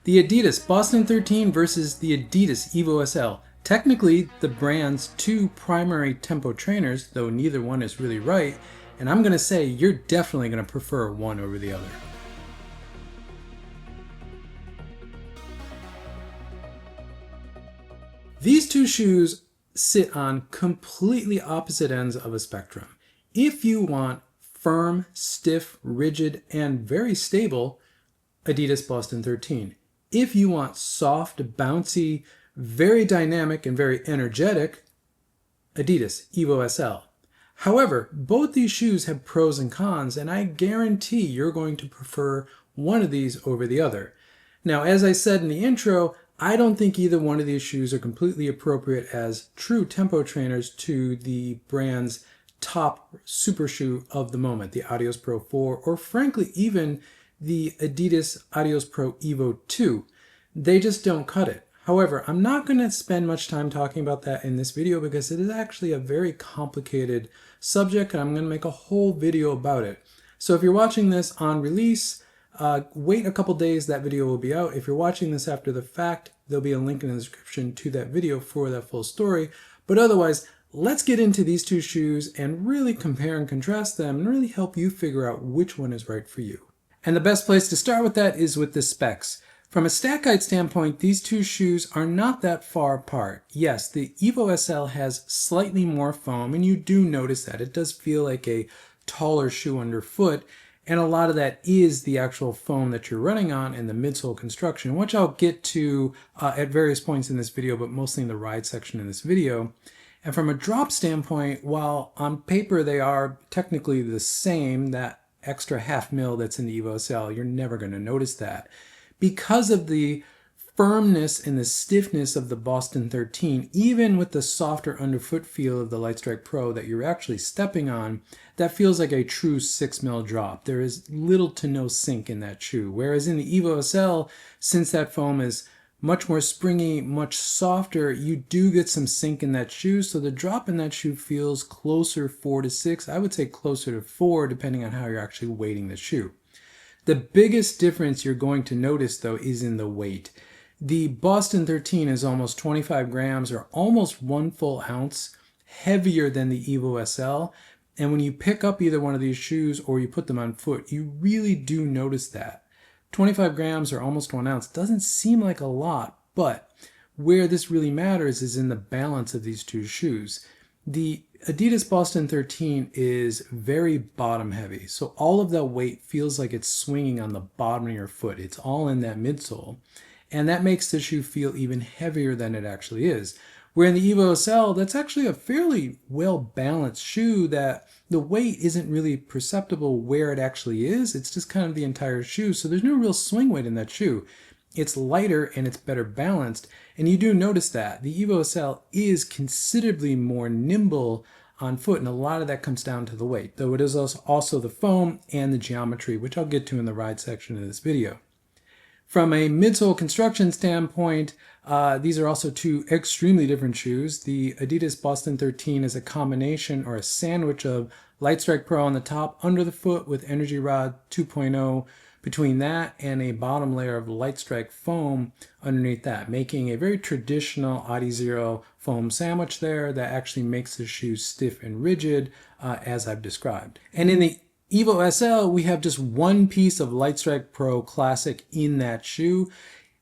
The Adidas Boston 13 versus the Adidas Evo SL. Technically, the brand's two primary tempo trainers, though neither one is really right, and I'm going to say you're definitely going to prefer one over the other. These two shoes sit on completely opposite ends of a spectrum. If you want firm, stiff, rigid, and very stable, Adidas Boston 13. If you want soft, bouncy, very dynamic, and very energetic, Adidas Evo SL. However, both these shoes have pros and cons, and I guarantee you're going to prefer one of these over the other. Now, as I said in the intro, I don't think either one of these shoes are completely appropriate as true tempo trainers to the brand's top super shoe of the moment, the Adios Pro 4, or frankly, even the Adidas Adios Pro Evo 2. They just don't cut it. However, I'm not going to spend much time talking about that in this video because it is actually a very complicated subject and I'm going to make a whole video about it. So if you're watching this on release, wait a couple days, that video will be out. If you're watching this after the fact, there'll be a link in the description to that video for that full story. But otherwise, let's get into these two shoes and really compare and contrast them and really help you figure out which one is right for you. And the best place to start with that is with the specs. From a stack height standpoint, these two shoes are not that far apart. Yes, the Evo SL has slightly more foam, and you do notice that. It does feel like a taller shoe underfoot, and a lot of that is the actual foam that you're running on in the midsole construction, which I'll get to at various points in this video, but mostly in the ride section in this video. And from a drop standpoint, while on paper they are technically the same, that extra half mil that's in the Evo SL, you're never going to notice that. Because of the firmness and the stiffness of the Boston 13, even with the softer underfoot feel of the Lightstrike Pro that you're actually stepping on, that feels like a true 6mm drop. There is little to no sink in that shoe. Whereas in the Evo SL, since that foam is much more springy, much softer, you do get some sink in that shoe, so the drop in that shoe feels closer 4 to 6. I would say closer to 4, depending on how you're actually weighting the shoe. The biggest difference you're going to notice, though, is in the weight. The Boston 13 is almost 25 grams, or almost 1 full ounce, heavier than the Evo SL. And when you pick up either one of these shoes or you put them on foot, you really do notice that. 25 grams or almost 1 ounce doesn't seem like a lot, but where this really matters is in the balance of these two shoes. The Adidas Boston 13 is very bottom heavy, so all of that weight feels like it's swinging on the bottom of your foot. It's all in that midsole, and that makes the shoe feel even heavier than it actually is. Where in the Evo SL, that's actually a fairly well-balanced shoe that the weight isn't really perceptible where it actually is. It's just kind of the entire shoe, so there's no real swing weight in that shoe. It's lighter and it's better balanced, and you do notice that. The Evo SL is considerably more nimble on foot, and a lot of that comes down to the weight, though it is also the foam and the geometry, which I'll get to in the ride section of this video. From a midsole construction standpoint, these are also two extremely different shoes. The Adidas Boston 13 is a combination or a sandwich of Lightstrike Pro on the top, under the foot with Energy Rod 2.0 between that and a bottom layer of Lightstrike foam underneath that, making a very traditional Adizero foam sandwich there that actually makes the shoe stiff and rigid, as I've described. And in the Evo SL, we have just one piece of Lightstrike Pro Classic in that shoe.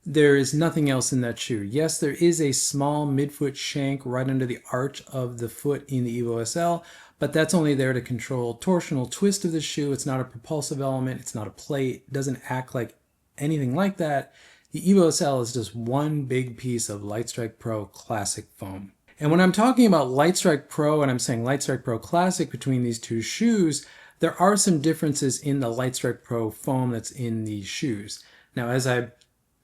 There is nothing else in that shoe. Yes, there is a small midfoot shank right under the arch of the foot in the Evo SL, but that's only there to control torsional twist of the shoe. It's not a propulsive element. It's not a plate. It doesn't act like anything like that. The Evo SL is just one big piece of Lightstrike Pro Classic foam. And when I'm talking about Lightstrike Pro and I'm saying Lightstrike Pro Classic between these two shoes, there are some differences in the Lightstrike Pro foam that's in these shoes. Now, as I'm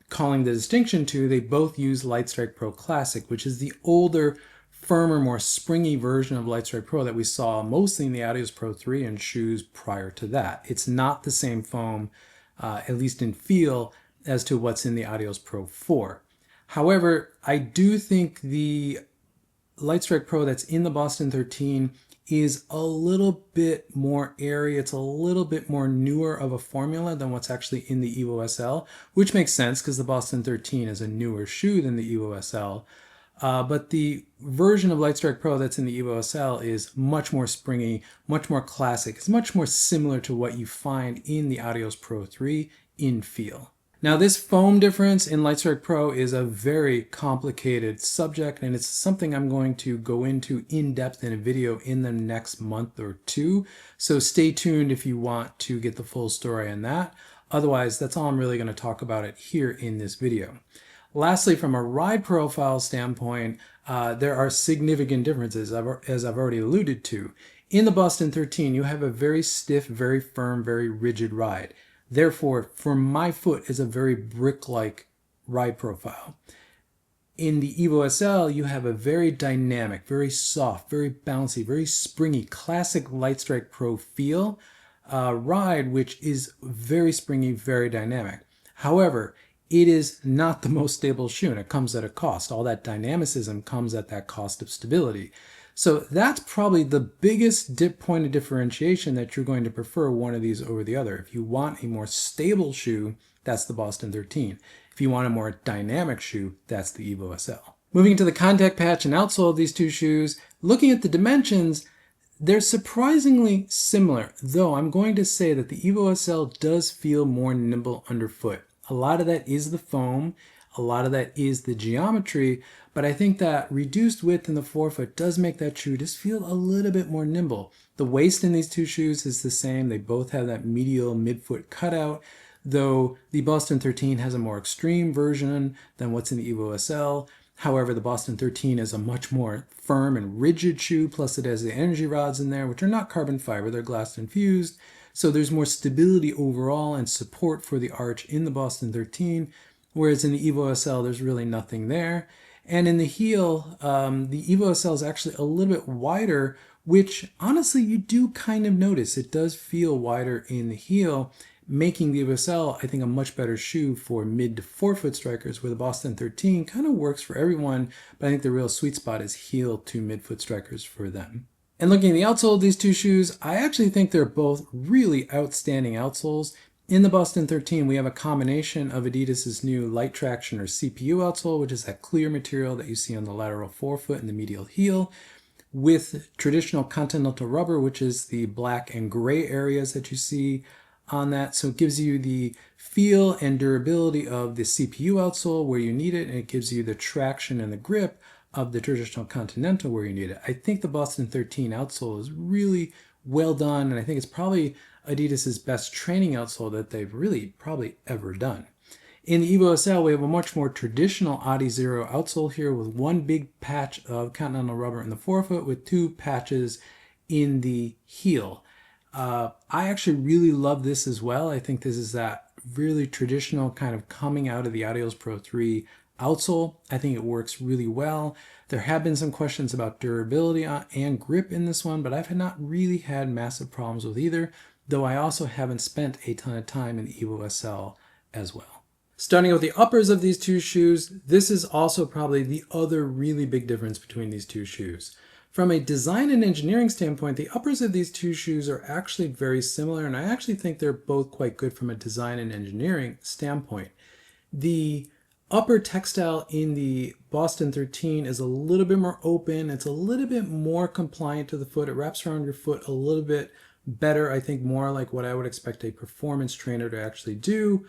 calling the distinction to, they both use Lightstrike Pro Classic, which is the older, firmer, more springy version of Lightstrike Pro that we saw mostly in the Adios Pro 3 and shoes prior to that. It's not the same foam, at least in feel, as to what's in the Adios Pro 4. However, I do think the Lightstrike Pro that's in the Boston 13 is a little bit more airy. It's a little bit more newer of a formula than what's actually in the Evo SL, which makes sense because the Boston 13 is a newer shoe than the Evo SL. But the version of Lightstrike Pro that's in the Evo SL is much more springy, much more classic. It's much more similar to what you find in the Adios Pro 3 in feel. Now, this foam difference in Lightstrike Pro is a very complicated subject, and it's something I'm going to go into in depth in a video in the next month or two. So stay tuned if you want to get the full story on that. Otherwise, that's all I'm really going to talk about it here in this video. Lastly, from a ride profile standpoint, there are significant differences, as I've already alluded to. In the Boston 13, you have a very stiff, very firm, very rigid ride. Therefore, for my foot, is a very brick-like ride profile. In the Evo SL, you have a very dynamic, very soft, very bouncy, very springy, classic Lightstrike Pro feel ride, which is very springy, very dynamic. However, it is not the most stable shoe, and it comes at a cost. All that dynamicism comes at that cost of stability. So that's probably the biggest point of differentiation that you're going to prefer one of these over the other. If you want a more stable shoe, that's the Boston 13. If you want a more dynamic shoe, that's the Evo SL. Moving to the contact patch and outsole of these two shoes, looking at the dimensions, they're surprisingly similar, though I'm going to say that the Evo SL does feel more nimble underfoot. A lot of that is the foam, a lot of that is the geometry, but I think that reduced width in the forefoot does make that shoe just feel a little bit more nimble. The waist in these two shoes is the same. They both have that medial midfoot cutout, though the Boston 13 has a more extreme version than what's in the Evo SL. However, the Boston 13 is a much more firm and rigid shoe, plus it has the energy rods in there, which are not carbon fiber, they're glass infused. So there's more stability overall and support for the arch in the Boston 13, whereas in the Evo SL, there's really nothing there. And in the heel, the Evo SL is actually a little bit wider, which honestly you do kind of notice. It does feel wider in the heel, making the Evo SL, I think, a much better shoe for mid to forefoot strikers, where the Boston 13 kind of works for everyone, but I think the real sweet spot is heel to midfoot strikers for them. And looking at the outsole of these two shoes, I actually think they're both really outstanding outsoles. In the Boston 13, we have a combination of Adidas's new light traction or CPU outsole, which is that clear material that you see on the lateral forefoot and the medial heel, with traditional continental rubber, which is the black and gray areas that you see on that. So it gives you the feel and durability of the CPU outsole where you need it, and it gives you the traction and the grip of the traditional continental where you need it. I think the Boston 13 outsole is really well done, and I think it's probably Adidas's best training outsole that they've really probably ever done. In the Evo SL, we have a much more traditional Adizero outsole here with one big patch of continental rubber in the forefoot with two patches in the heel. I actually really love this as well. I think this is that really traditional kind of coming out of the Adios Pro 3 outsole. I think it works really well. There have been some questions about durability and grip in this one, but I've not really had massive problems with either, though I also haven't spent a ton of time in the Evo SL as well. Starting with the uppers of these two shoes, this is also probably the other really big difference between these two shoes. From a design and engineering standpoint, the uppers of these two shoes are actually very similar, and I actually think they're both quite good from a design and engineering standpoint. The upper textile in the Boston 13 is a little bit more open. It's a little bit more compliant to the foot. It wraps around your foot a little bit better, I think more like what I would expect a performance trainer to actually do.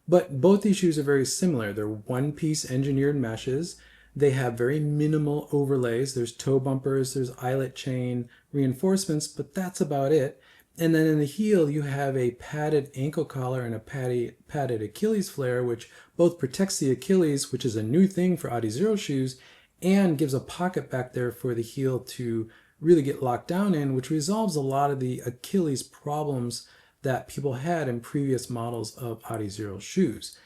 But both these shoes are very similar. They're one-piece engineered meshes. They have very minimal overlays. There's toe bumpers, there's eyelet chain reinforcements, but that's about it. And then in the heel, you have a padded ankle collar and a padded Achilles flare, which both protects the Achilles, which is a new thing for Adizero shoes, and gives a pocket back there for the heel to really get locked down in, which resolves a lot of the Achilles problems that people had in previous models of Adizero shoes.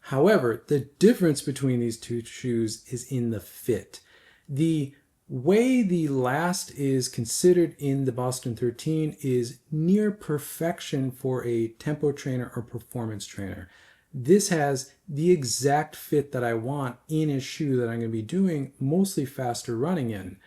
However, the difference between these two shoes is in the fit. The way the last is considered in the Boston 13 is near perfection for a tempo trainer or performance trainer. This has the exact fit that I want in a shoe that I'm going to be doing mostly faster running in.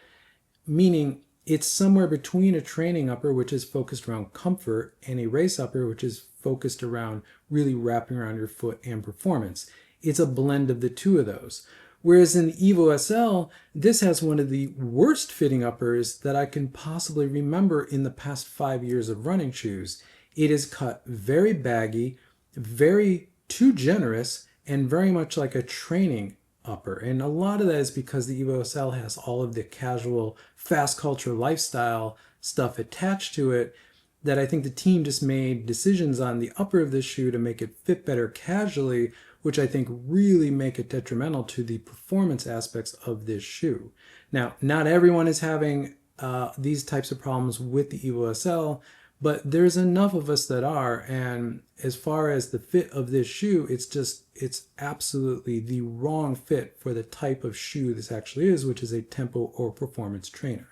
meaning it's somewhere between a training upper, which is focused around comfort, and a race upper, which is focused around really wrapping around your foot and performance. It's a blend of the two of those. Whereas in the Evo SL, this has one of the worst fitting uppers that I can possibly remember in the past 5 years of running shoes. It is cut very baggy, very too generous, and very much like a training upper. And a lot of that is because the Evo SL has all of the casual, fast culture lifestyle stuff attached to it, that I think the team just made decisions on the upper of this shoe to make it fit better casually, which I think really make it detrimental to the performance aspects of this shoe. Now, not everyone is having these types of problems with the Evo SL, but there's enough of us that are, and as far as the fit of this shoe, it's absolutely the wrong fit for the type of shoe this actually is, which is a tempo or performance trainer.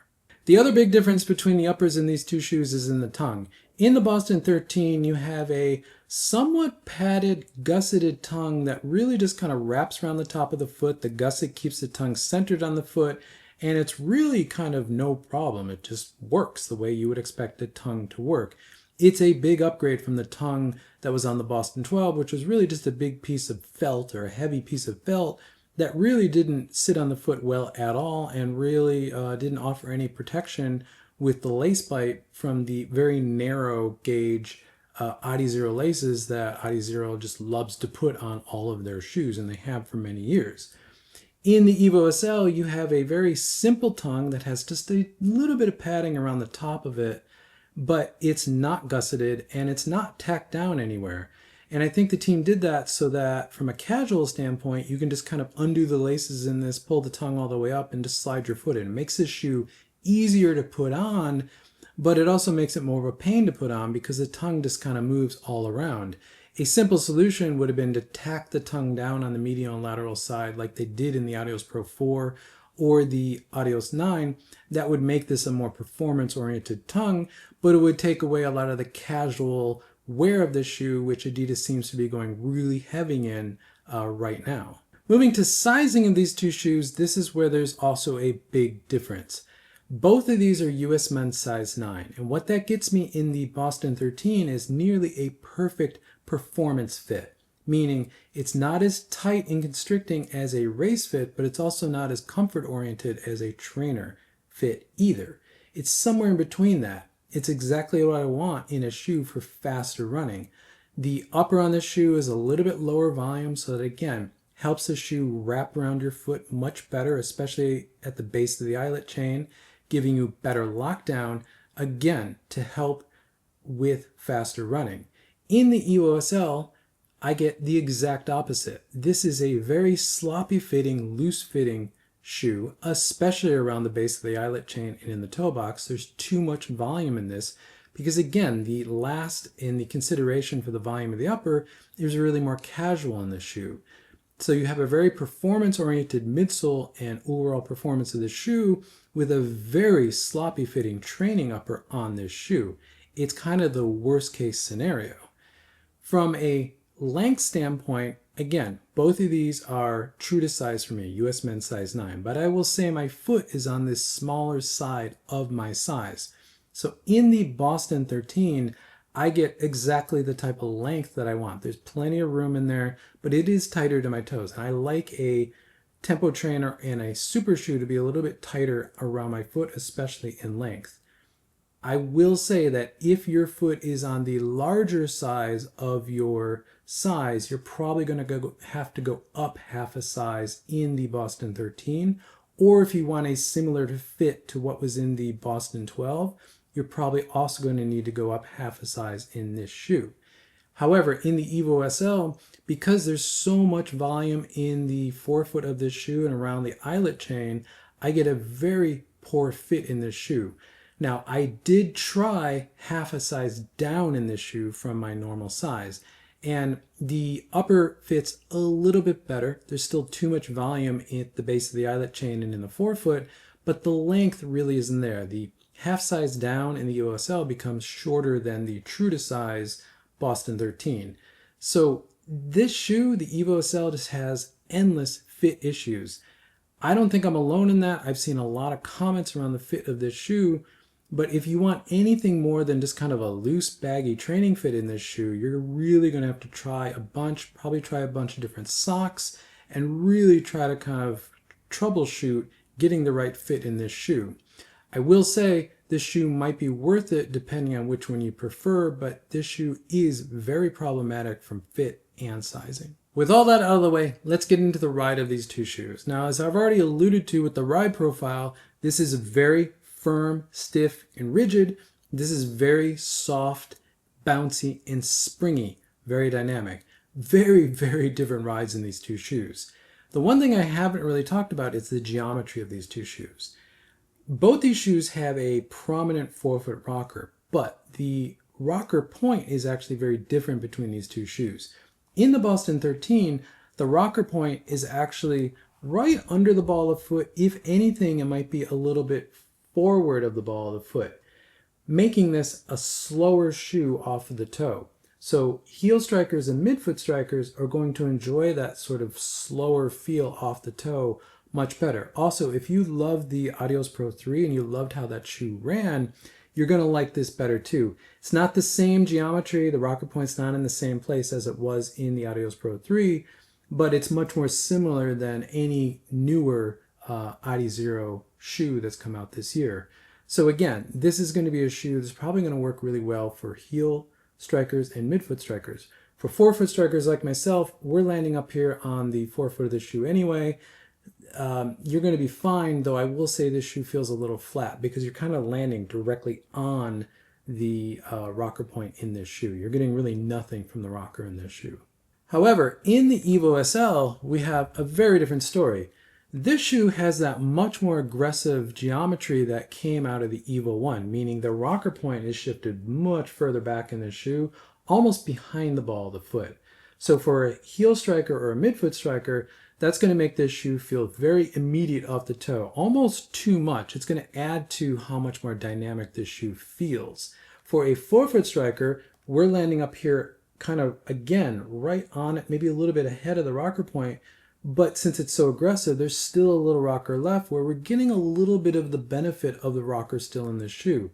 The other big difference between the uppers in these two shoes is in the tongue. In the Boston 13, you have a somewhat padded, gusseted tongue that really just kind of wraps around the top of the foot. The gusset keeps the tongue centered on the foot, and it's really kind of no problem. It just works the way you would expect a tongue to work. It's a big upgrade from the tongue that was on the Boston 12, which was really just a big piece of felt, or a heavy piece of felt, that really didn't sit on the foot well at all, and really didn't offer any protection with the lace bite from the very narrow gauge Adizero laces that Adizero just loves to put on all of their shoes, and they have for many years. In the Evo SL, you have a very simple tongue that has just a little bit of padding around the top of it, but it's not gusseted and it's not tacked down anywhere. And I think the team did that so that from a casual standpoint, you can just kind of undo the laces in this, pull the tongue all the way up, and just slide your foot in. It makes this shoe easier to put on, but it also makes it more of a pain to put on because the tongue just kind of moves all around. A simple solution would have been to tack the tongue down on the medial and lateral side like they did in the Adios Pro 4 or the Adios 9. That would make this a more performance-oriented tongue, but it would take away a lot of the casual wear of the shoe, which Adidas seems to be going really heavy in right now. Moving to sizing of these two shoes, this is where there's also a big difference. Both of these are US men's size 9, and what that gets me in the Boston 13 is nearly a perfect performance fit, meaning it's not as tight and constricting as a race fit, but it's also not as comfort oriented as a trainer fit either. It's somewhere in between that. It's exactly what I want in a shoe for faster running. The upper on this shoe is a little bit lower volume, so that again helps the shoe wrap around your foot much better, especially at the base of the eyelet chain, giving you better lockdown, again, to help with faster running. In the Evo SL, I get the exact opposite. This is a very sloppy fitting, loose fitting shoe, especially around the base of the eyelet chain and in the toe box. There's too much volume in this because, again, the last in the consideration for the volume of the upper is really more casual in this shoe. So you have a very performance-oriented midsole and overall performance of the shoe with a very sloppy fitting training upper on this shoe. It's kind of the worst case scenario. From a length standpoint, again, both of these are true to size for me, US men's size 9, but I will say my foot is on this smaller side of my size. So in the Boston 13, I get exactly the type of length that I want. There's plenty of room in there, but it is tighter to my toes. And I like a tempo trainer and a super shoe to be a little bit tighter around my foot, especially in length. I will say that if your foot is on the larger size of your size, you're probably going to have to go up half a size in the Boston 13. Or if you want a similar fit to what was in the Boston 12, you're probably also going to need to go up half a size in this shoe. However, in the Evo SL, because there's so much volume in the forefoot of this shoe and around the eyelet chain, I get a very poor fit in this shoe. Now, I did try half a size down in this shoe from my normal size, and the upper fits a little bit better. There's still too much volume at the base of the eyelet chain and in the forefoot, but the length really isn't there. The half size down in the Evo SL becomes shorter than the true to size Boston 13. So this shoe, the Evo SL, just has endless fit issues. I don't think I'm alone in that. I've seen a lot of comments around the fit of this shoe, but if you want anything more than just kind of a loose, baggy training fit in this shoe, you're really going to have to try a bunch, probably try a bunch of different socks, and really try to kind of troubleshoot getting the right fit in this shoe. I will say this shoe might be worth it depending on which one you prefer, but this shoe is very problematic from fit and sizing. With all that out of the way, let's get into the ride of these two shoes. Now, as I've already alluded to with the ride profile, this is very firm, stiff, and rigid. This is very soft, bouncy, and springy, very dynamic. Very, very different rides in these two shoes. The one thing I haven't really talked about is the geometry of these two shoes. Both these shoes have a prominent forefoot rocker, but the rocker point is actually very different between these two shoes. In the Boston 13, the rocker point is actually right under the ball of foot. If anything, it might be a little bit forward of the ball of the foot, making this a slower shoe off of the toe. So heel strikers and midfoot strikers are going to enjoy that sort of slower feel off the toe much better. Also, if you loved the Adios Pro 3 and you loved how that shoe ran, you're going to like this better too. It's not the same geometry. The rocker point's not in the same place as it was in the Adios Pro 3, but it's much more similar than any newer Adizero shoe that's come out this year. So again, this is going to be a shoe that's probably going to work really well for heel strikers and midfoot strikers. For forefoot strikers like myself, we're landing up here on the forefoot of the shoe anyway. You're going to be fine, though I will say this shoe feels a little flat because you're kind of landing directly on the rocker point in this shoe. You're getting really nothing from the rocker in this shoe. However, in the Evo SL, we have a very different story. This shoe has that much more aggressive geometry that came out of the Evo 1, meaning the rocker point is shifted much further back in this shoe, almost behind the ball of the foot. So for a heel striker or a midfoot striker, that's going to make this shoe feel very immediate off the toe, almost too much. It's going to add to how much more dynamic this shoe feels. For a forefoot striker, we're landing up here kind of, again, right on it, maybe a little bit ahead of the rocker point, but since it's so aggressive, there's still a little rocker left where we're getting a little bit of the benefit of the rocker still in this shoe.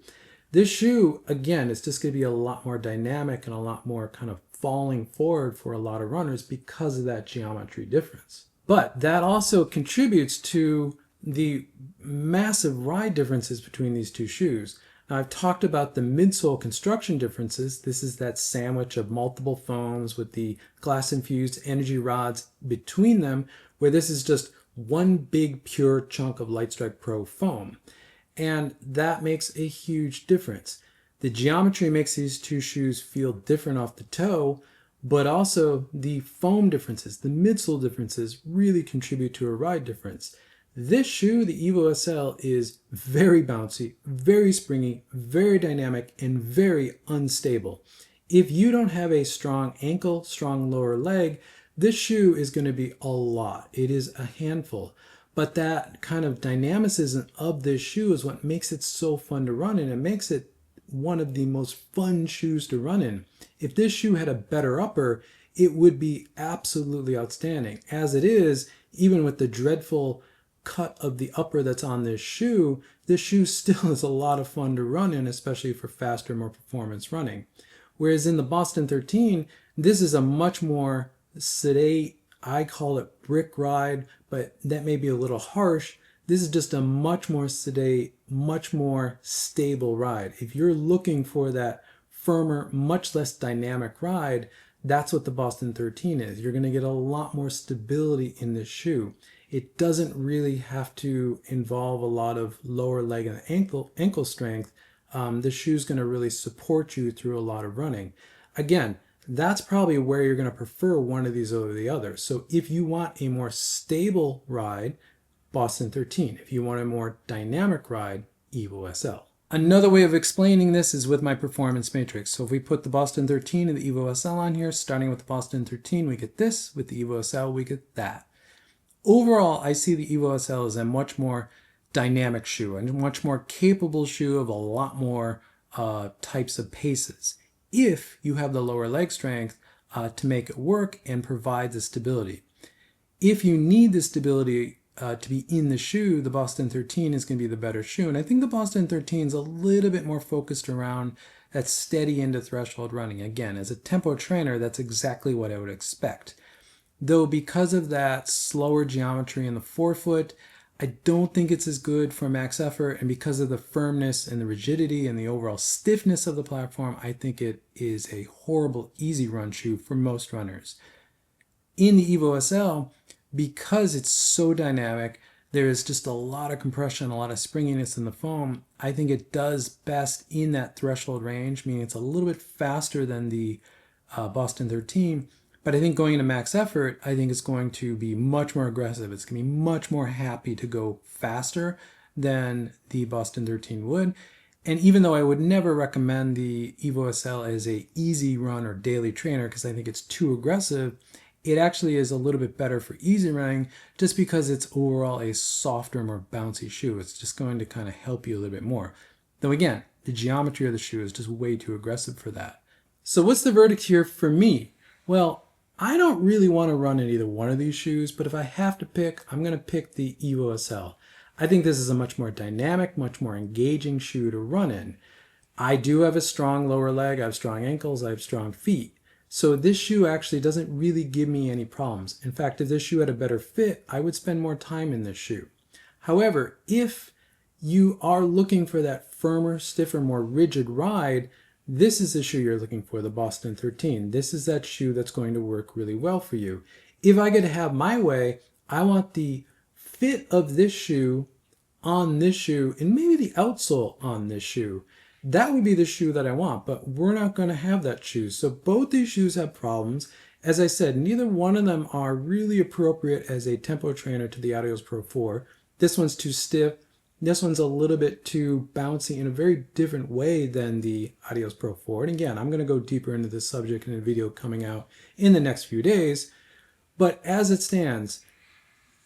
This shoe, again, is just going to be a lot more dynamic and a lot more kind of falling forward for a lot of runners because of that geometry difference. But that also contributes to the massive ride differences between these two shoes. Now, I've talked about the midsole construction differences. This is that sandwich of multiple foams with the glass-infused energy rods between them, where this is just one big pure chunk of Lightstrike Pro foam. And that makes a huge difference. The geometry makes these two shoes feel different off the toe, but also the foam differences, the midsole differences really contribute to a ride difference. This shoe, the Evo SL, is very bouncy, very springy, very dynamic, and very unstable. If you don't have a strong ankle, strong lower leg, this shoe is going to be a lot. It is a handful. But that kind of dynamicism of this shoe is what makes it so fun to run in. It makes it one of the most fun shoes to run in. If this shoe had a better upper, it would be absolutely outstanding. As it is, even with the dreadful cut of the upper that's on this shoe still is a lot of fun to run in, especially for faster, more performance running. Whereas in the Boston 13, this is a much more sedate, I call it brick ride, but that may be a little harsh. This is just a much more sedate, much more stable ride. If you're looking for that firmer, much less dynamic ride, that's what the Boston 13 is. You're going to get a lot more stability in this shoe. It doesn't really have to involve a lot of lower leg and ankle strength. The shoe's going to really support you through a lot of running. Again, that's probably where you're going to prefer one of these over the other. So if you want a more stable ride, Boston 13. If you want a more dynamic ride, Evo SL. Another way of explaining this is with my performance matrix. So if we put the Boston 13 and the Evo SL on here, starting with the Boston 13, we get this. With the Evo SL, we get that. Overall, I see the Evo SL as a much more dynamic shoe and a much more capable shoe of a lot more types of paces, if you have the lower leg strength to make it work and provide the stability. If you need the stability to be in the shoe, the Boston 13 is going to be the better shoe. And I think the Boston 13 is a little bit more focused around that steady into threshold running. Again, as a tempo trainer, that's exactly what I would expect. Though because of that slower geometry in the forefoot, I don't think it's as good for max effort. And because of the firmness and the rigidity and the overall stiffness of the platform, I think it is a horrible easy run shoe for most runners. In the Evo SL, because it's so dynamic, there is just a lot of compression, a lot of springiness in the foam. I think it does best in that threshold range, meaning it's a little bit faster than the Boston 13. But I think going into max effort, I think it's going to be much more aggressive. It's going to be much more happy to go faster than the Boston 13 would. And even though I would never recommend the Evo SL as a easy run or daily trainer because I think it's too aggressive, it actually is a little bit better for easy running just because it's overall a softer, more bouncy shoe. It's just going to kind of help you a little bit more. Though again, the geometry of the shoe is just way too aggressive for that. So what's the verdict here for me? Well, I don't really want to run in either one of these shoes, but if I have to pick, I'm going to pick the Evo SL. I think this is a much more dynamic, much more engaging shoe to run in. I do have a strong lower leg, I have strong ankles, I have strong feet. So this shoe actually doesn't really give me any problems. In fact, if this shoe had a better fit, I would spend more time in this shoe. However, if you are looking for that firmer, stiffer, more rigid ride, this is the shoe you're looking for, the Boston 13. This is that shoe that's going to work really well for you. If I get to have my way, I want the fit of this shoe on this shoe and maybe the outsole on this shoe. That would be the shoe that I want, but we're not going to have that shoe. So both these shoes have problems. As I said, neither one of them are really appropriate as a tempo trainer to the Adios Pro 4. This one's too stiff. This one's a little bit too bouncy in a very different way than the Adios Pro 4. And again, I'm going to go deeper into this subject in a video coming out in the next few days. But as it stands,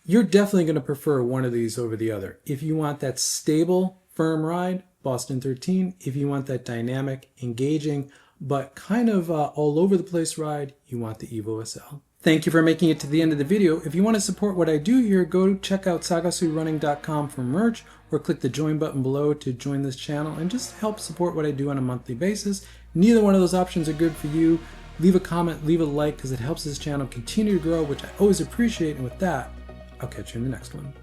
you're definitely going to prefer one of these over the other. If you want that stable, firm ride, Boston 13. If you want that dynamic, engaging, but kind of all over the place ride, you want the Evo SL. Thank you for making it to the end of the video. If you want to support what I do here, go check out sagasurunning.com for merch or click the join button below to join this channel and just help support what I do on a monthly basis. Neither one of those options are good for you. Leave a comment, leave a like because it helps this channel continue to grow, which I always appreciate. And with that, I'll catch you in the next one.